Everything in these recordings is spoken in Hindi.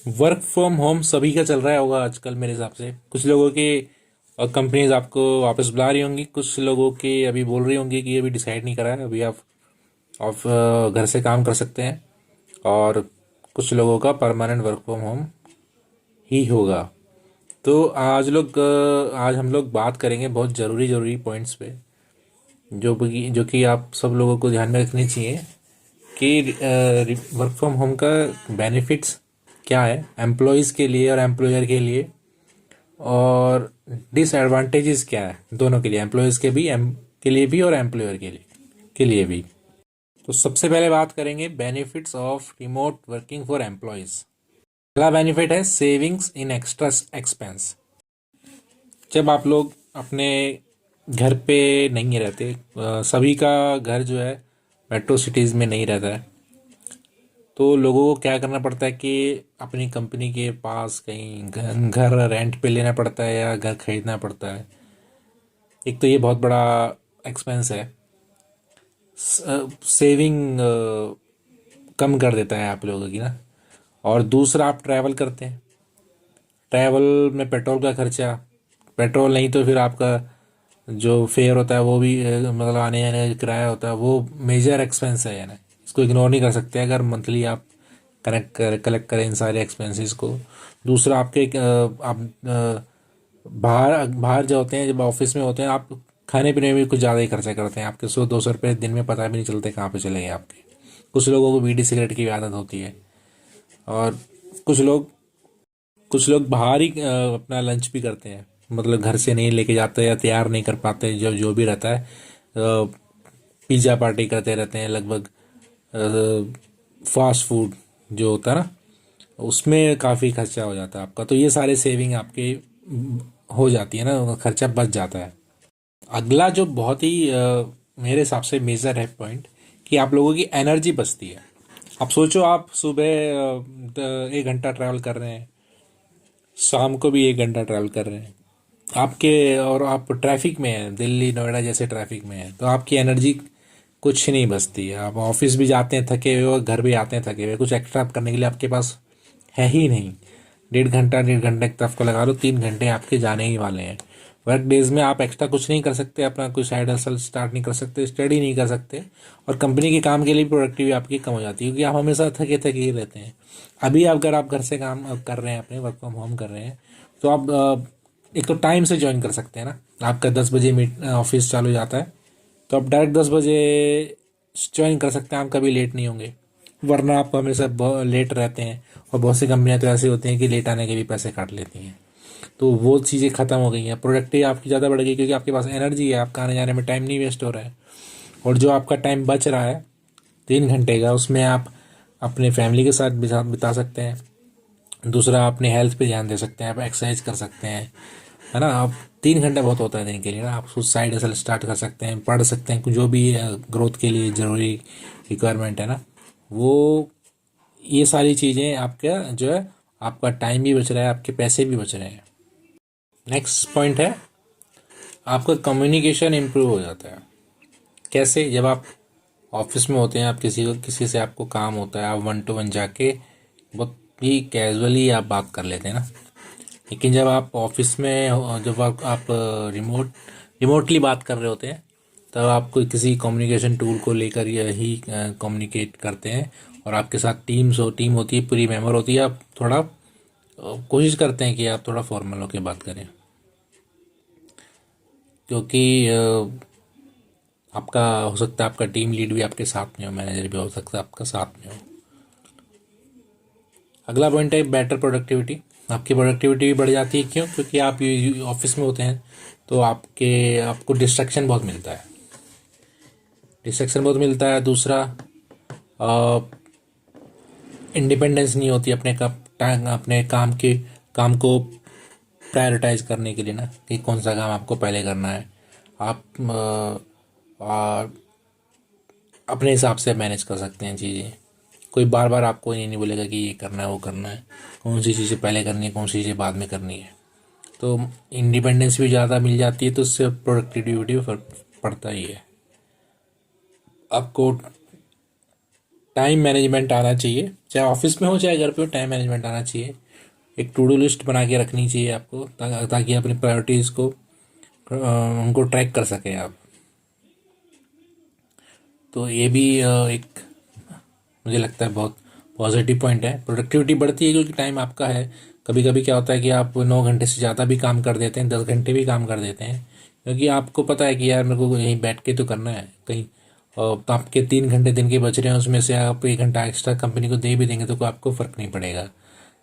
वर्क फ्रॉम होम सभी का चल रहा होगा आजकल मेरे हिसाब से। कुछ लोगों के कंपनीज आपको वापस बुला रही होंगी, कुछ लोगों की अभी बोल रही होंगी कि अभी डिसाइड नहीं करा है, अभी आप घर से काम कर सकते हैं। और कुछ लोगों का परमानेंट वर्क फ्रॉम होम ही होगा। तो आज हम लोग बात करेंगे बहुत ज़रूरी ज़रूरी पॉइंट्स पे, जो कि आप सब लोगों को ध्यान में रखनी चाहिए कि वर्क फ्रॉम होम का बेनिफिट्स क्या है एम्प्लॉयज़ के लिए और एम्प्लॉयर के लिए, और डिसएडवांटेजेस क्या है दोनों के लिए, एम्प्लॉयज़ के लिए भी और एम्प्लॉयर के लिए भी। तो सबसे पहले बात करेंगे benefits of remote working for employees. पहला बेनिफिट है सेविंग्स इन एक्स्ट्रा एक्सपेंस। जब आप लोग अपने घर पे नहीं रहते, सभी का घर जो है मेट्रो सिटीज़ में नहीं रहता है, तो लोगों को क्या करना पड़ता है कि अपनी कंपनी के पास कहीं घर रेंट पे लेना पड़ता है या घर खरीदना पड़ता है। एक तो ये बहुत बड़ा एक्सपेंस है। सेविंग कम कर देता है आप लोगों की ना। और दूसरा, आप ट्रैवल करते हैं, ट्रैवल में पेट्रोल का खर्चा, पेट्रोल नहीं तो फिर आपका जो फेयर होता है वो भी मतलब आने जाने का किराया होता है, वो मेजर एक्सपेंस है यानी। इसको इग्नोर नहीं कर सकते अगर मंथली आप कलेक्ट करें इन सारे एक्सपेंसेस को। दूसरा, आपके आप बाहर बाहर जो होते हैं, जब ऑफिस में होते हैं, आप खाने पीने में भी कुछ ज़्यादा ही खर्चा करते हैं। आपके 100-200 रुपये दिन में पता भी नहीं चलते कहाँ पे चले गए आपके। कुछ लोगों को बीड़ी सिगरेट की भी आदत होती है। और कुछ लोग कुछ लोग बाहर ही अपना लंच भी करते हैं, मतलब घर से नहीं लेके जाते या तैयार नहीं कर पाते, जो जो भी रहता है। पिज़्ज़ा पार्टी करते रहते हैं लगभग। फास्ट फूड जो होता है ना, उसमें काफ़ी खर्चा हो जाता है आपका। तो ये सारे सेविंग आपके हो जाती है ना, खर्चा बच जाता है। अगला जो बहुत ही मेरे हिसाब से मेजर है पॉइंट, कि आप लोगों की एनर्जी बचती है। आप सोचो, आप सुबह 1 घंटा ट्रैवल कर रहे हैं, शाम को भी 1 घंटा ट्रैवल कर रहे हैं आपके, और आप ट्रैफिक में हैं, दिल्ली नोएडा जैसे ट्रैफिक में है, तो आपकी एनर्जी कुछ नहीं बचती है। आप ऑफिस भी जाते हैं थके हुए और घर भी आते हैं थके हुए, कुछ एक्स्ट्रा करने के लिए आपके पास है ही नहीं। 1.5 घंटे की तरफ को लगा लो, 3 घंटे आपके जाने ही वाले हैं। वर्क डेज में आप एक्स्ट्रा कुछ नहीं कर सकते, अपना कोई साइड हसल स्टार्ट नहीं कर सकते, स्टडी नहीं कर सकते, और कंपनी के काम के लिए प्रोडक्टिविटी आपकी कम हो जाती है, क्योंकि आप हमेशा थके थके ही रहते हैं। अभी अगर आप घर से काम कर रहे हैं, अपने वर्क फ्रॉम होम कर रहे हैं, तो आप एक तो टाइम से ज्वाइन कर सकते हैं ना। आपका 10 बजे मीट ऑफिस चालू हो जाता है, तो आप डायरेक्ट 10 बजे ज्वाइन कर सकते हैं, आप कभी लेट नहीं होंगे। वरना आप हमेशा लेट रहते हैं, और बहुत सी कंपनियां तो ऐसी होती हैं कि लेट आने के भी पैसे काट लेती हैं। तो वो चीज़ें ख़त्म हो गई हैं, प्रोडक्टिविटी आपकी ज़्यादा बढ़ गई, क्योंकि आपके पास एनर्जी है, आपका आने जाने में टाइम नहीं वेस्ट हो रहा है। और जो आपका टाइम बच रहा है 3 घंटे का, उसमें आप अपने फैमिली के साथ बिता सकते हैं। दूसरा, अपने हेल्थ पे ध्यान दे सकते हैं, आप एक्सरसाइज कर सकते हैं, है ना। आप 3 घंटा बहुत होता है दिन के लिए ना। आप कुछ साइड हसल स्टार्ट कर सकते हैं, पढ़ सकते हैं, कुछ जो भी ग्रोथ के लिए ज़रूरी रिक्वायरमेंट है ना, वो ये सारी चीज़ें आपका जो है, आपका टाइम भी बच रहा है, आपके पैसे भी बच रहे हैं। नेक्स्ट पॉइंट है, आपका कम्युनिकेशन इम्प्रूव हो जाता है। कैसे? जब आप ऑफिस में होते हैं, आप किसी से आपको काम होता है, आप 1 to 1 जाके बहुत ही कैजुअली आप बात कर लेते हैं ना। लेकिन जब आप ऑफिस में जब आप रिमोटली बात कर रहे होते हैं, तब आप कोई किसी कम्युनिकेशन टूल को लेकर यही कम्युनिकेट करते हैं, और आपके साथ टीम होती है, पूरी मेंबर होती है। आप थोड़ा कोशिश करते हैं कि आप थोड़ा फॉर्मल होकर बात करें, क्योंकि आपका हो सकता है आपका टीम लीड भी आपके साथ में हो, मैनेजर भी हो सकता है आपका साथ में हो। अगला पॉइंट है बेटर प्रोडक्टिविटी। आपकी प्रोडक्टिविटी भी बढ़ जाती है। क्यों? क्योंकि आप ऑफिस में होते हैं, तो आपको डिस्ट्रक्शन बहुत मिलता है। दूसरा, इंडिपेंडेंस नहीं होती अपने काम को प्रायोरिटाइज करने के लिए ना, कि कौन सा काम आपको पहले करना है। आप अपने हिसाब से मैनेज कर सकते हैं चीज़ें। कोई बार बार आपको ये नहीं बोलेगा कि ये करना है वो करना है, कौन सी चीज़ें पहले करनी है कौन सी चीज़ें बाद में करनी है। तो इंडिपेंडेंस भी ज़्यादा मिल जाती है, तो उससे प्रोडक्टिविटी फर्क पड़ता ही है। आपको टाइम मैनेजमेंट आना चाहिए, चाहे ऑफिस में हो चाहे घर पे हो, टाइम मैनेजमेंट आना चाहिए। एक टू डू लिस्ट बना के रखनी चाहिए आपको, ताकि अपनी प्रायोरिटीज़ को उनको ट्रैक कर सकें आप। तो ये भी एक मुझे लगता है बहुत पॉजिटिव पॉइंट है। प्रोडक्टिविटी बढ़ती है क्योंकि टाइम आपका है। कभी कभी क्या होता है कि आप 9 घंटे से ज़्यादा भी काम कर देते हैं, 10 घंटे भी काम कर देते हैं, क्योंकि आपको पता है कि यार मेरे को यहीं बैठ के तो करना है कहीं। तो आपके 3 घंटे दिन के बच रहे हैं, उसमें से आप 1 घंटा एक्स्ट्रा कंपनी को दे भी देंगे तो कोई आपको फ़र्क नहीं पड़ेगा,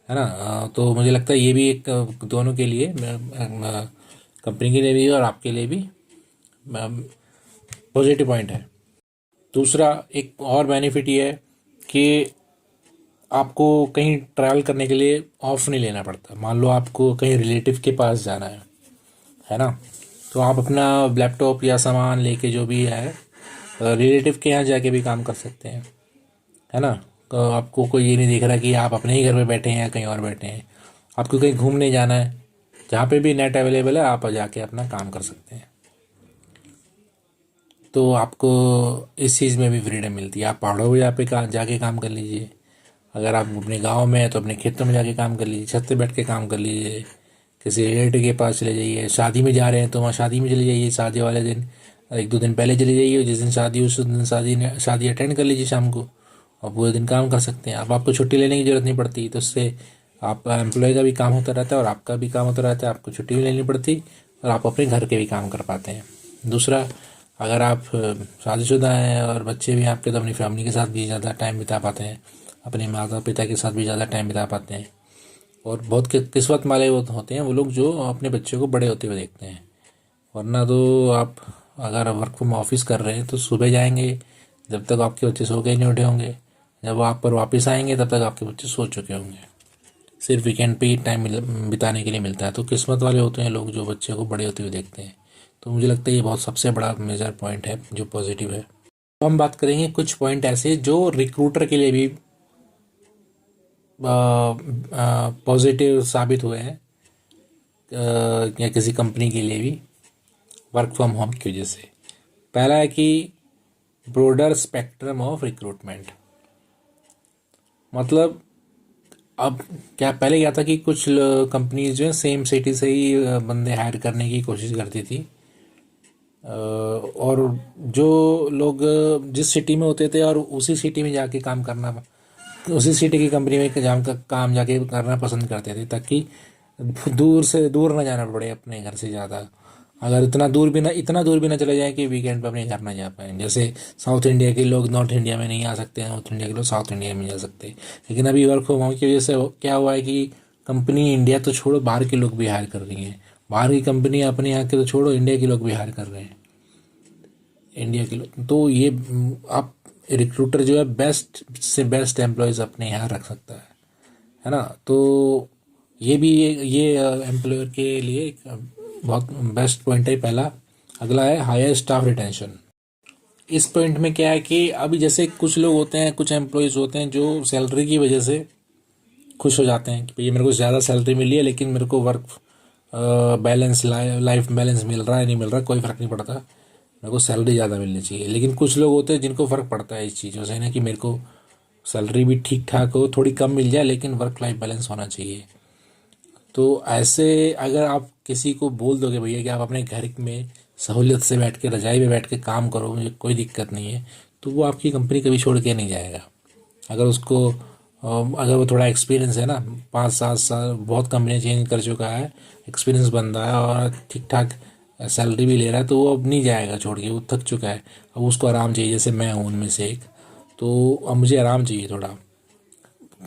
है ना। तो मुझे लगता है ये भी एक दोनों के लिए, कंपनी के लिए भी और आपके लिए भी पॉजिटिव पॉइंट है। दूसरा एक और बेनिफिट ये है कि आपको कहीं ट्रैवल करने के लिए ऑफ नहीं लेना पड़ता। मान लो आपको कहीं रिलेटिव के पास जाना है ना, तो आप अपना लैपटॉप या सामान लेके जो भी है रिलेटिव के यहाँ जाके भी काम कर सकते हैं, है ना। तो आपको कोई ये नहीं देख रहा कि आप अपने ही घर पे बैठे हैं या कहीं और बैठे हैं। आपको कहीं घूमने जाना है, जहाँ पे भी नेट अवेलेबल है आप जाके अपना काम कर सकते हैं। तो आपको इस चीज़ में भी फ्रीडम मिलती है। आप पहाड़ों में जाके काम कर लीजिए, अगर आप अपने गांव में हैं तो अपने खेतों में जाके काम कर लीजिए, छत पे बैठ के काम कर लीजिए, किसी रिलेटिव के पास चले जाइए। शादी में जा रहे हैं तो वहाँ शादी में चले जाइए, शादी वाले दिन 1-2 दिन पहले चले जाइए, जिस दिन शादी उस दिन शादी अटेंड कर लीजिए शाम को, और पूरे दिन काम कर सकते हैं। अब आपको छुट्टी लेने की ज़रूरत नहीं पड़ती, तो उससे आप एम्प्लॉय का भी काम होता रहता है और आपका भी काम होता रहता है, आपको छुट्टी भी लेनी पड़ती और आप अपने घर के भी काम कर पाते हैं। दूसरा, अगर आप शादीशुदा हैं और बच्चे भी हैं आपके, तो अपनी फैमिली के साथ भी ज़्यादा टाइम बिता पाते हैं, अपने माता पिता के साथ भी ज़्यादा टाइम बिता पाते हैं। और बहुत किस्मत वाले वो होते हैं वो लोग जो अपने बच्चों को बड़े होते हुए देखते हैं। वरना तो आप अगर वर्क फ्रॉम ऑफिस कर रहे हैं तो सुबह जाएंगे, जब तक आपके बच्चे सो के नहीं उठे होंगे, जब आप पर वापस आएंगे तब तक आपके बच्चे सो चुके होंगे। सिर्फ वीकेंड पे ही टाइम बिताने के लिए मिलता है। तो किस्मत वाले होते हैं लोग जो बच्चे को बड़े होते हुए देखते हैं। तो मुझे लगता है ये बहुत सबसे बड़ा मेजर पॉइंट है जो पॉजिटिव है। तो हम बात करेंगे कुछ पॉइंट ऐसे जो रिक्रूटर के लिए भी पॉजिटिव साबित हुए हैं, या किसी कंपनी के लिए भी वर्क फ्रॉम होम की वजह से। पहला है कि ब्रॉडर स्पेक्ट्रम ऑफ रिक्रूटमेंट। मतलब अब क्या पहले क्या था कि कुछ कंपनीज जो है सेम सिटी से ही बंदे हायर करने की कोशिश करती थी, और जो लोग जिस सिटी में होते थे और उसी सिटी में जाके काम करना, उसी सिटी की कंपनी में काम जाके करना पसंद करते थे, ताकि दूर से दूर ना जाना पड़े अपने घर से ज़्यादा। अगर इतना दूर भी ना चले जाए कि वीकेंड पे अपने घर ना जा पाए। जैसे साउथ इंडिया के लोग नॉर्थ इंडिया में नहीं आ सकते हैं, नॉर्थ इंडिया के लोग साउथ इंडिया में जा सकते हैं। लेकिन अभी वर्क फ्रॉम होम की वजह से क्या हुआ है कि कंपनी इंडिया तो छोड़ो, बाहर के लोग भी हायर कर रही हैं। बाहर की कंपनी अपने यहाँ के तो छोड़ो, इंडिया के लोग भी हायर कर रहे हैं, इंडिया के लोग। तो ये आप रिक्रूटर जो है बेस्ट से बेस्ट एम्प्लॉयज़ अपने यहाँ रख सकता है ना। तो ये भी ये एम्प्लॉयर के लिए एक बहुत बेस्ट पॉइंट है पहला। अगला है हायर स्टाफ रिटेंशन। इस पॉइंट में क्या है कि अभी जैसे कुछ लोग होते हैं, कुछ एम्प्लॉयज़ होते हैं जो सैलरी की वजह से खुश हो जाते हैं कि भैया मेरे को ज़्यादा सैलरी मिली है, लेकिन मेरे को वर्क बैलेंस लाइफ बैलेंस मिल रहा है नहीं मिल रहा कोई फ़र्क नहीं पड़ता, मेरे को सैलरी ज़्यादा मिलनी चाहिए। लेकिन कुछ लोग होते हैं जिनको फ़र्क पड़ता है इस चीज़ों से ना, कि मेरे को सैलरी भी ठीक ठाक हो, थोड़ी कम मिल जाए, लेकिन वर्क लाइफ बैलेंस होना चाहिए। तो ऐसे अगर आप किसी को बोल दोगे भैया कि आप अपने घर में सहूलियत से बैठ के रजाई में बैठ के काम करो, मुझे कोई दिक्कत नहीं है, तो वो आपकी कंपनी कभी छोड़ के नहीं जाएगा। अगर उसको अगर वो थोड़ा एक्सपीरियंस है ना, 5-7 साल बहुत कंपनी चेंज कर चुका है, एक्सपीरियंस बंदा है और ठीक ठाक सैलरी भी ले रहा है, तो वो अब नहीं जाएगा छोड़ के, वो थक चुका है। अब उसको आराम चाहिए, जैसे मैं हूँ उनमें से एक। तो अब मुझे आराम चाहिए, थोड़ा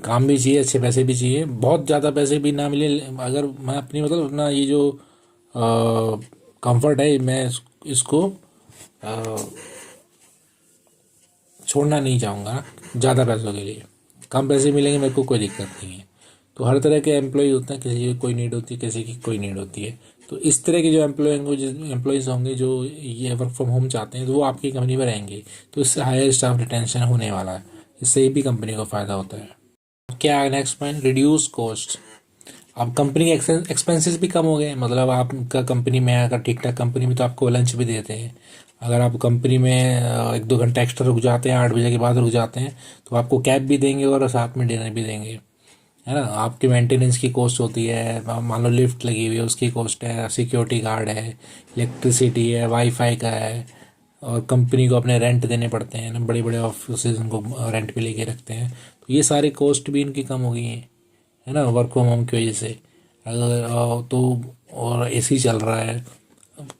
काम भी चाहिए, अच्छे पैसे भी चाहिए, बहुत ज़्यादा पैसे भी ना मिले। अगर मैं अपनी मतलब अपना ये जो कंफर्ट है, मैं इसको छोड़ना नहीं चाहूँगा ज़्यादा पैसों के लिए। कम पैसे मिलेंगे मेरे को कोई दिक्कत नहीं है। तो हर तरह के एम्प्लॉय होते हैं, किसी की कोई नीड होती है, किसी की कोई नीड होती है। तो इस तरह के जो एम्प्लॉयज़ होंगे जो ये वर्क फ्रॉम होम चाहते हैं, तो वो आपकी कंपनी में रहेंगे। तो इससे हायर स्टाफ रिटेंशन होने वाला है, इससे भी कंपनी को फ़ायदा होता है। क्या है नेक्स्ट पॉइंट? Reduce cost. अब कंपनी के एक्सपेंसेस भी कम हो गए। मतलब आपका कंपनी में अगर ठीक ठाक कंपनी में तो आपको लंच भी देते हैं, अगर आप कंपनी में 1-2 घंटा एक्स्ट्रा रुक जाते हैं, 8 बजे के बाद रुक जाते हैं, तो आपको कैब भी देंगे और साथ में डिनर भी देंगे, है ना। आपकी मेंटेनेंस की कॉस्ट होती है, मान लो लिफ्ट लगी हुई है उसकी कॉस्ट है, सिक्योरिटी गार्ड है, इलेक्ट्रिसिटी है, वाईफाई का है, और कंपनी को अपने रेंट देने पड़ते हैं ना, बड़े बड़े ऑफिस उनको रेंट पे लेके रखते हैं, तो ये सारे कॉस्ट भी इनकी कम हो गई हैं, है ना, वर्क फ्रॉम होम की वजह से। अगर तो और एसी चल रहा है,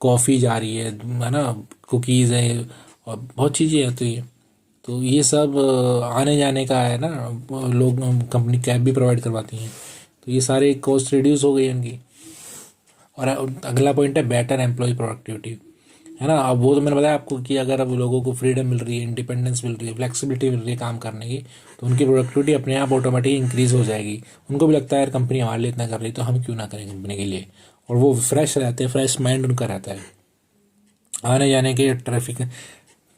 कॉफ़ी जा रही है ना, कुकीज़ है, और बहुत चीज़ें हैं, तो ये सब आने जाने का है ना, लोग कंपनी कैब भी प्रोवाइड करवाती हैं, तो ये सारे कॉस्ट रिड्यूस हो गई उनकी। और अगला पॉइंट है बेटर एम्प्लॉय प्रोडक्टिविटी, है ना। अब वो तो मैंने बताया आपको कि अगर अब लोगों को फ्रीडम मिल रही है, इंडिपेंडेंस मिल रही है, फ्लेक्सिबिलिटी मिल रही है काम करने की, तो उनकी प्रोडक्टिविटी अपने आप ऑटोमेटिक इंक्रीज़ हो जाएगी। उनको भी लगता है यार कंपनी हमारे लिए इतना कर रही है, तो हम क्यों ना करें कंपनी के लिए, और वो फ्रेश रहते हैं, फ्रेश माइंड उनका रहता है। आने जाने के ट्रैफिक,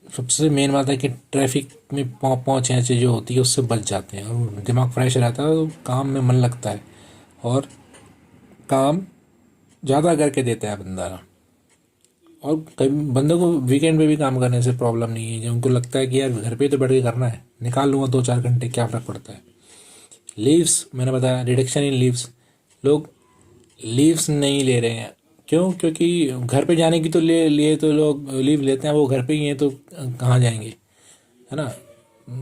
सबसे मेन बात है कि ट्रैफिक में पहुँच ऐसी जो होती है उससे बच जाते हैं, और दिमाग फ्रेश रहता है, तो काम में मन लगता है, और काम ज़्यादा करके देता है बंदा ना। और कई बंदों को वीकेंड पे भी काम करने से प्रॉब्लम नहीं है, जब उनको लगता है कि यार घर पे तो बैठ के करना है, निकाल लूँगा 2-4 घंटे, क्या फ़र्क पड़ता है। लीव्स मैंने बताया, रिडक्शन इन लीव्स, लोग लीव्स नहीं ले रहे हैं, क्यों? क्योंकि घर पे जाने की तो लिए तो लोग लीव लेते हैं, वो घर पे ही हैं तो कहाँ जाएंगे, है ना।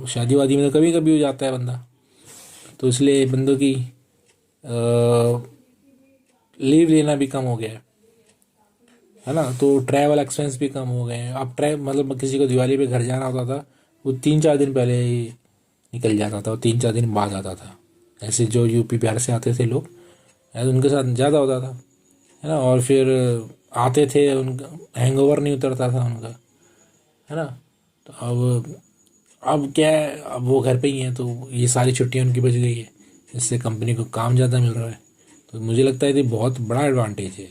शादी वादी में तो कभी कभी हो जाता है बंदा, तो इसलिए बंदों की लीव लेना भी कम हो गया है ना। तो ट्रैवल एक्सपेंस भी कम हो गए हैं। अब मतलब किसी को दिवाली पे घर जाना होता था, वो 3-4 दिन पहले ही निकल जाता था और 3-4 दिन बाद आता था। ऐसे जो यूपी बिहार से आते थे लोग, ऐसे उनके साथ ज़्यादा होता था, है ना। और फिर आते थे, उनका हैंगओवर नहीं उतरता था उनका, है ना। तो अब क्या है, अब वो घर पे ही हैं, तो ये सारी छुट्टियां उनकी बच गई है, इससे कंपनी को काम ज़्यादा मिल रहा है। तो मुझे लगता है ये बहुत बड़ा एडवांटेज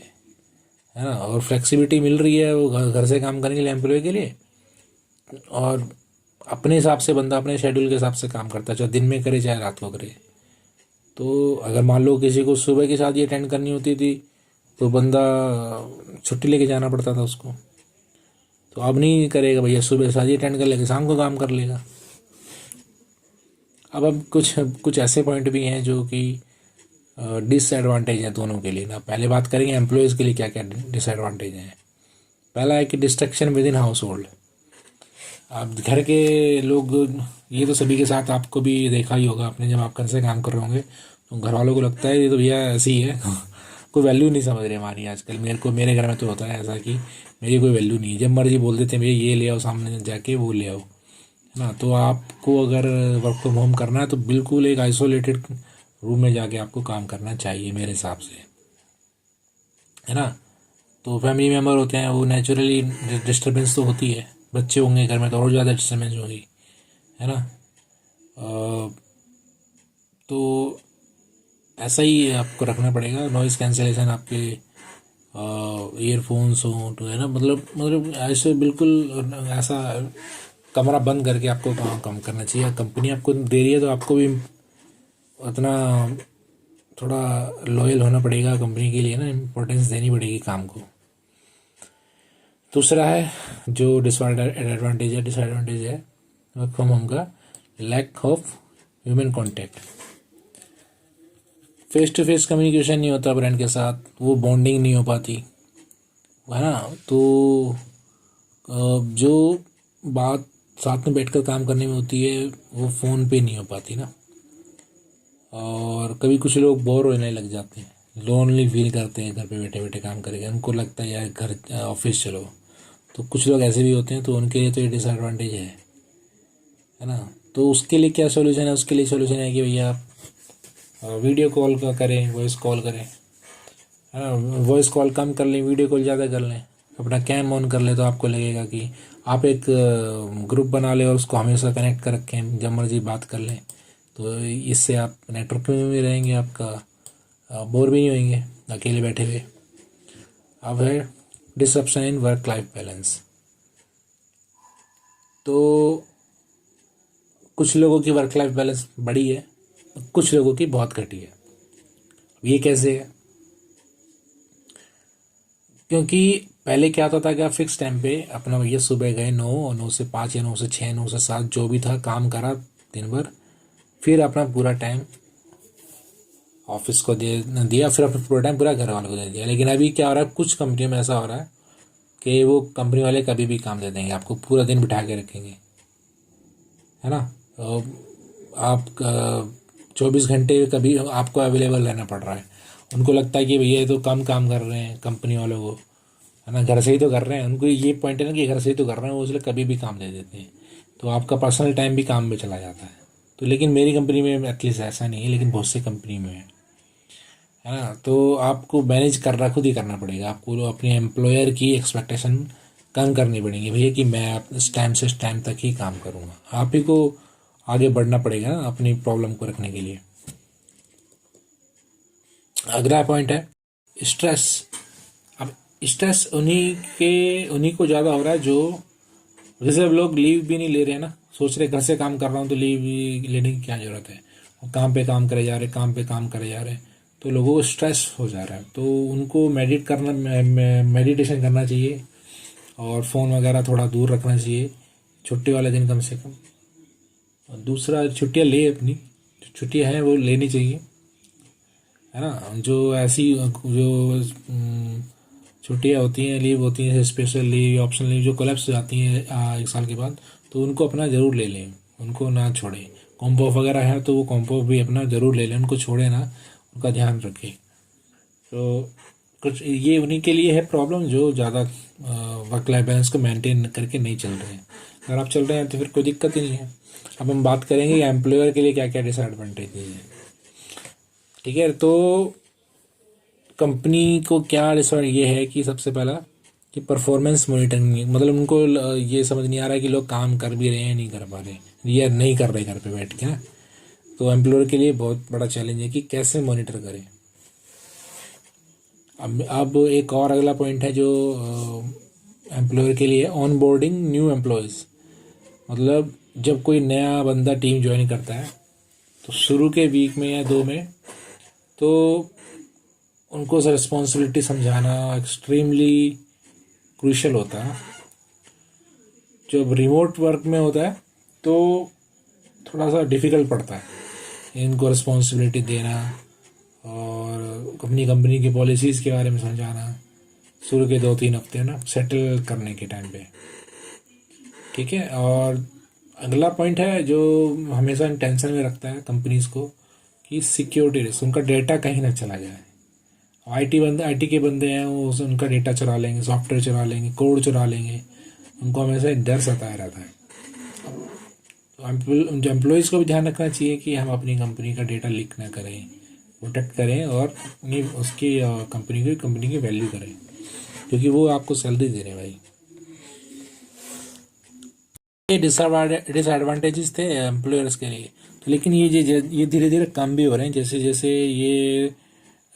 है ना। और फ्लेक्सिबिलिटी मिल रही है वो घर से काम करने के लिए, एम्प्लॉय के लिए, और अपने हिसाब से बंदा अपने शेड्यूल के हिसाब से काम करता है, चाहे दिन में करे चाहे रात को करे। तो अगर मान लो किसी को सुबह की शादी अटेंड करनी होती थी, तो बंदा छुट्टी लेके जाना पड़ता था उसको, तो अब नहीं करेगा भैया, सुबह शादी अटेंड कर लेगा, शाम को काम कर लेगा। अब कुछ कुछ ऐसे पॉइंट भी हैं जो कि डिसएडवांटेज हैं दोनों के लिए ना। पहले बात करेंगे एम्प्लॉयज़ के लिए क्या क्या डिसएडवांटेज हैं। पहला है कि destruction with in house hold. आप घर के लोग, ये तो सभी के साथ आपको भी देखा ही होगा आपने, जब आप घर से काम कर रहे होंगे तो घर वालों को लगता है ये तो भैया ऐसी ही है कोई वैल्यू नहीं समझ रहे हमारी आजकल। मेरे घर में तो होता है ऐसा कि मेरी कोई वैल्यू नहीं है, जब मर्जी बोल देते हैं भैया ये ले आओ, सामने जाके वो ले आओ, है ना। तो आपको अगर वर्क फ्रॉम होम करना है तो बिल्कुल एक आइसोलेटेड रूम में जाके आपको काम करना चाहिए मेरे हिसाब से, है ना। तो फैमिली मेम्बर होते हैं, वो नेचुरली डिस्टर्बेंस तो होती है, बच्चे होंगे घर में तो और ज़्यादा डिस्टर्बेंस होगी, है ना। तो ऐसा ही आपको रखना पड़ेगा, नॉइज़ कैंसलेशन आपके ईयरफोन्स हों तो, है ना। मतलब ऐसे बिल्कुल ऐसा कमरा बंद करके आपको काम करना चाहिए। कंपनी आपको दे रही है तो आपको भी उतना थोड़ा लॉयल होना पड़ेगा कंपनी के लिए ना, इम्पोर्टेंस देनी पड़ेगी काम को। दूसरा है जो डिसएडवांटेज है वर्क फ्रॉम होम का, lack of human contact. Face to face communication नहीं होता ब्रांड के साथ, वो बॉन्डिंग नहीं हो पाती, है ना। तो जो बात साथ में बैठकर काम करने में होती है वो फ़ोन पे नहीं हो पाती ना। और कभी कुछ लोग बोर होने लग जाते हैं, लोनली फील करते हैं घर पे बैठे बैठे काम करेंगे, उनको लगता है यार घर ऑफिस चलो। तो कुछ लोग ऐसे भी होते हैं, तो उनके लिए तो ये डिसएडवांटेज है ना। तो उसके लिए क्या सोल्यूशन है? उसके लिए सोल्यूशन है कि भैया आप वीडियो कॉल का करें, वॉइस कॉल करें, है ना। वॉइस कॉल कम कर लें, वीडियो कॉल ज़्यादा कर लें, अपना कैम ऑन कर लें, तो आपको लगेगा कि आप एक ग्रुप बना लें और उसको हमेशा कनेक्ट कर रखें, जब मर्जी बात कर लें। तो इससे आप नेटवर्क में भी रहेंगे, आपका बोर भी नहीं होंगे अकेले बैठे हुए। अब है disruption in work life balance. तो कुछ लोगों की वर्क लाइफ बैलेंस बड़ी है, कुछ लोगों की बहुत घटी है। ये कैसे है? क्योंकि पहले क्या होता था कि आप फिक्स टाइम पे अपना भैया सुबह गए 9 और 9 से 5 या 9 से 6 9 से 7 जो भी था काम करा दिन भर, फिर अपना पूरा टाइम ऑफिस को दे दिया, फिर अपना पूरा टाइम पूरा घर वालों को दे दिया। लेकिन अभी क्या हो रहा है, कुछ कंपनियों में ऐसा हो रहा है कि वो कंपनी वाले कभी भी काम दे देंगे, आपको पूरा दिन बिठा के रखेंगे, है ना। तो आप 24 घंटे कभी आपको अवेलेबल रहना पड़ रहा है। उनको लगता है कि भैया ये तो कम काम कर रहे हैं कंपनी वालों को, है ना, घर से ही तो कर रहे हैं। उनको ये पॉइंट है ना कि घर से ही तो कर रहे हैं, वो इसलिए कभी भी काम दे देते हैं। तो आपका पर्सनल टाइम भी काम में चला जाता है। तो लेकिन मेरी कंपनी में एटलीस्ट ऐसा नहीं है, लेकिन बहुत सी कंपनी में है ना। तो आपको मैनेज करना खुद ही करना पड़ेगा, आपको अपने एम्प्लॉयर की एक्सपेक्टेशन कम करनी पड़ेगी भैया कि मैं इस टाइम से इस टाइम तक ही काम करूँगा। आप ही को आगे बढ़ना पड़ेगा ना अपनी प्रॉब्लम को रखने के लिए। अगला पॉइंट है स्ट्रेस। अब स्ट्रेस उन्हीं को ज़्यादा हो रहा है जो, जैसे अब लोग लीव भी नहीं ले रहे हैं ना, सोच रहे घर से काम कर रहा हूँ तो लीव लेने की क्या ज़रूरत है, और काम पे काम करे जा रहे, काम पे काम करे जा रहे, तो लोगों को स्ट्रेस हो जा रहा है। तो उनको मेडिटेशन करना चाहिए, और फ़ोन वगैरह थोड़ा दूर रखना चाहिए छुट्टी वाले दिन कम से कम। और दूसरा, छुट्टियाँ ले अपनी जो छुट्टियाँ हैं वो लेनी चाहिए, है ना। जो ऐसी जो छुट्टियाँ होती हैं, लीव होती हैं, स्पेशल लीव, ऑप्शनल लीव जो कोलैप्स हो जाती हैं 1 साल के बाद, तो उनको अपना ज़रूर ले लें, उनको ना छोड़ें। कॉम्पो वगैरह है तो वो कॉम्पो भी अपना ज़रूर ले लें, उनको छोड़े ना, उनका ध्यान रखें। तो कुछ ये उन्हीं के लिए है प्रॉब्लम जो ज़्यादा वर्क लाइफ बैलेंस को मेंटेन करके नहीं चल रहे हैं। अगर आप चल रहे हैं तो फिर कोई दिक्कत ही नहीं है। अब हम बात करेंगे एम्प्लॉयर के लिए क्या क्या डिसएडवांटेज है। ठीक है, तो कंपनी को क्या डिसएडवांटेज ये है कि सबसे पहला कि परफॉर्मेंस मॉनिटरिंग, मतलब उनको ये समझ नहीं आ रहा है कि लोग काम कर भी रहे हैं नहीं कर पा रहे, या नहीं कर रहे घर पे बैठ के ना। तो एम्प्लॉयर के लिए बहुत बड़ा चैलेंज है कि कैसे मॉनिटर करें। अब एक और अगला पॉइंट है जो एम्प्लॉयर के लिए, ऑन बोर्डिंग न्यू एम्प्लॉयज़। मतलब जब कोई नया बंदा टीम ज्वाइन करता है तो शुरू के वीक में या 2 में तो उनको रिस्पॉन्सिबिलिटी समझाना एक्सट्रीमली क्रूशल होता है। जब रिमोट वर्क में होता है तो थोड़ा सा डिफ़िकल्ट पड़ता है इनको रिस्पॉन्सिबिलिटी देना और अपनी कंपनी की पॉलिसीज़ के बारे में समझाना शुरू के 2-3 हफ्ते ना सेटल करने के टाइम पे। ठीक है, और अगला पॉइंट है जो हमेशा टेंशन में रखता है कंपनीज़ को कि सिक्योरिटी रिस्क, उनका डेटा कहीं ना चला जाए। आईटी के बंदे हैं, वो उनका डेटा चुरा लेंगे, सॉफ्टवेयर चुरा लेंगे, कोड चुरा लेंगे, उनको हमेशा एक डर सताया रहता है। तो एम्प्लॉयज़ को भी ध्यान रखना चाहिए कि हम अपनी कंपनी का डेटा लीक ना करें, प्रोटेक्ट करें, और अपनी उसकी कंपनी की वैल्यू करें, क्योंकि वो आपको सैलरी दे रहे हैं भाई। ये डिसएडवांटेजेस थे एम्प्लॉयर्स के लिए। तो लेकिन ये धीरे धीरे कम भी हो रहे हैं, जैसे जैसे ये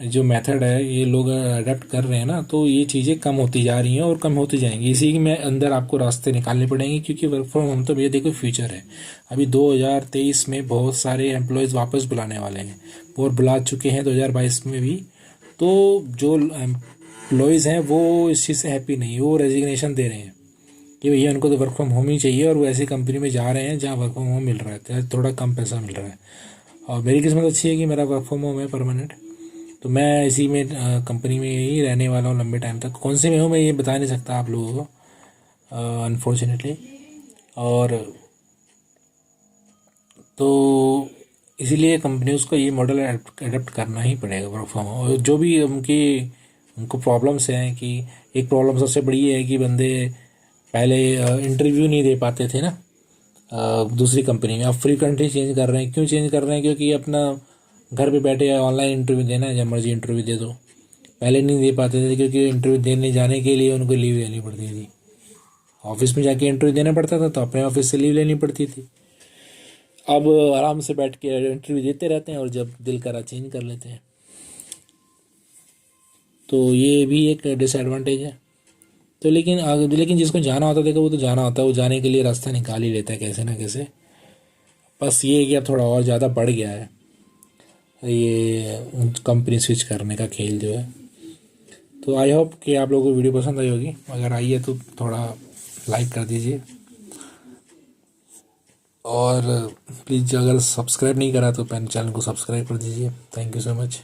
जो मेथड है ये लोग अडेप्ट कर रहे हैं ना, तो ये चीज़ें कम होती जा रही हैं और कम होती जाएंगी। इसी में अंदर आपको रास्ते निकालने पड़ेंगे, क्योंकि वर्क फ्रॉम होम तो भैया देखो फ्यूचर है। अभी 2023 में बहुत सारे एम्प्लॉयज़ वापस बुलाने वाले हैं और बुला चुके हैं 2022 में भी। तो जो एम्प्लॉयज़ हैं वो इस चीज़ से हैप्पी नहीं, वो रेजिग्नेशन दे रहे हैं कि भैया उनको तो वर्क फ्रॉम होम ही चाहिए, और वो ऐसी कंपनी में जा रहे हैं जहाँ वर्क फ्रॉम होम मिल रहा है, थोड़ा कम पैसा मिल रहा है। और मेरी किस्मत अच्छी है कि मेरा वर्क फ्रॉम होम है परमानेंट, तो मैं इसी में कंपनी में ही रहने वाला हूँ लंबे टाइम तक। कौन से में हूँ मैं ये बता नहीं सकता आप लोगों को अनफॉर्चुनेटली। और तो इसीलिए कंपनीज को ये मॉडल एडप्ट करना ही पड़ेगा वर्क फ्रॉम होम। और जो भी उनको प्रॉब्लम्स हैं, कि एक प्रॉब्लम सबसे बड़ी ये है कि बंदे पहले इंटरव्यू नहीं दे पाते थे ना दूसरी कंपनी में, अब फ्रीक्वेंटली चेंज कर रहे हैं। क्यों चेंज कर रहे हैं? क्योंकि अपना घर पे बैठे ऑनलाइन इंटरव्यू देना है, जब मर्जी इंटरव्यू दे दो। पहले नहीं दे पाते थे क्योंकि इंटरव्यू देने जाने के लिए उनको लीव लेनी पड़ती थी, ऑफिस में जाके इंटरव्यू देना पड़ता था, तो अपने ऑफिस से लीव लेनी पड़ती थी। अब आराम से बैठ के इंटरव्यू देते रहते हैं और जब दिल करा चेंज कर लेते हैं। तो ये भी एक डिसएडवांटेज है। तो लेकिन जिसको जाना होता है, देखो वो तो जाना होता है, वो जाने के लिए रास्ता निकाल ही लेता है कैसे ना कैसे। बस ये है कि अब थोड़ा और ज़्यादा बढ़ गया है ये कंपनी स्विच करने का खेल जो है। तो आई होप कि आप लोगों को वीडियो पसंद आई होगी, अगर आई है तो थोड़ा लाइक कर दीजिए, और प्लीज़ अगर सब्सक्राइब नहीं करा तो चैनल को सब्सक्राइब कर दीजिए। Thank you so much.